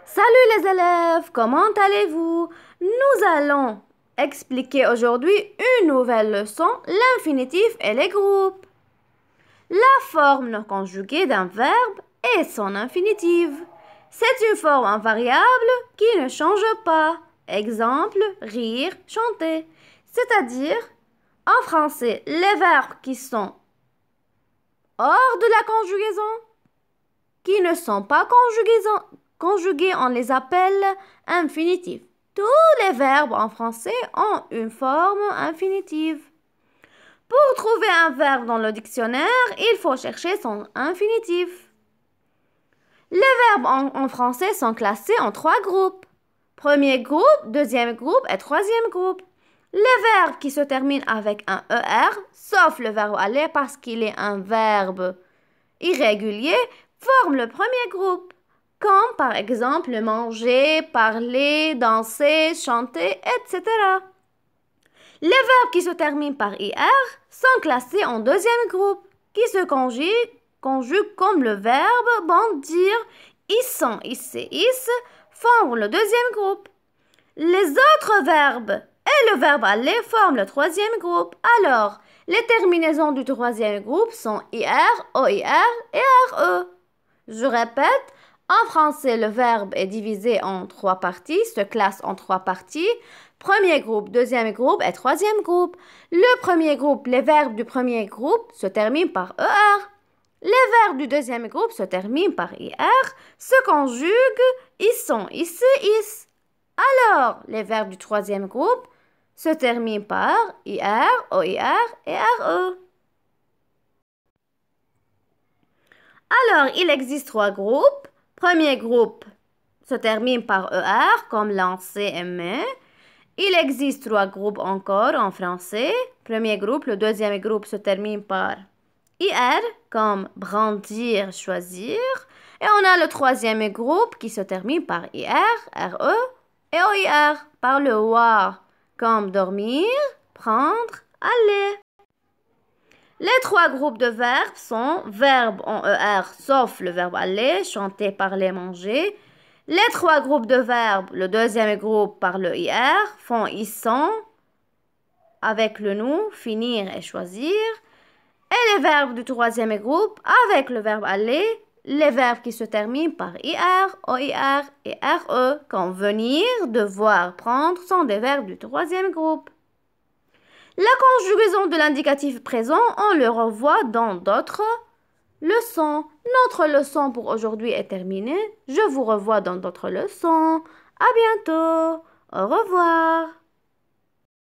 Salut les élèves, comment allez-vous? Nous allons expliquer aujourd'hui une nouvelle leçon, l'infinitif et les groupes. La forme non conjuguée d'un verbe est son infinitif. C'est une forme invariable qui ne change pas. Exemple, rire, chanter. C'est-à-dire, en français, les verbes qui sont hors de la conjugaison, qui ne sont pas conjugués, on les appelle infinitifs. Tous les verbes en français ont une forme infinitive. Pour trouver un verbe dans le dictionnaire, il faut chercher son infinitif. Les verbes en français sont classés en 3 groupes. Premier groupe, deuxième groupe et troisième groupe. Les verbes qui se terminent avec un ER, sauf le verbe aller parce qu'il est un verbe irrégulier, forment le premier groupe, comme par exemple manger, parler, danser, chanter, etc. Les verbes qui se terminent par IR sont classés en deuxième groupe, qui se conjuguent comme le verbe bondir, ils sont, isser, is, forment le deuxième groupe. Les autres verbes et le verbe aller forment le troisième groupe. Alors, les terminaisons du troisième groupe sont IR, OIR et RE. Je répète, en français, le verbe est divisé en 3 parties, se classe en 3 parties. Premier groupe, deuxième groupe et troisième groupe. Le premier groupe, les verbes du premier groupe se terminent par ER. Les verbes du deuxième groupe se terminent par IR, se conjuguent, ils sont, isser, is. Alors, les verbes du troisième groupe se terminent par IR, OIR et RE. Alors, il existe 3 groupes. Premier groupe se termine par ER, comme lancer, aimer. Il existe 3 groupes encore en français. Premier groupe, le deuxième groupe se termine par IR, comme brandir, choisir. Et on a le troisième groupe qui se termine par IR, RE et OIR, par le voir, comme dormir, prendre, aller. Les 3 groupes de verbes sont verbes en ER, sauf le verbe aller, chanter, parler, manger. Les 3 groupes de verbes, le deuxième groupe par le IR, font ils sont, avec le nous, finir et choisir. Et les verbes du troisième groupe, avec le verbe aller, les verbes qui se terminent par IR, OIR et RE, comme venir, devoir, prendre, sont des verbes du troisième groupe. La conjugaison de l'indicatif présent, on le revoit dans d'autres leçons. Notre leçon pour aujourd'hui est terminée. Je vous revois dans d'autres leçons. À bientôt. Au revoir.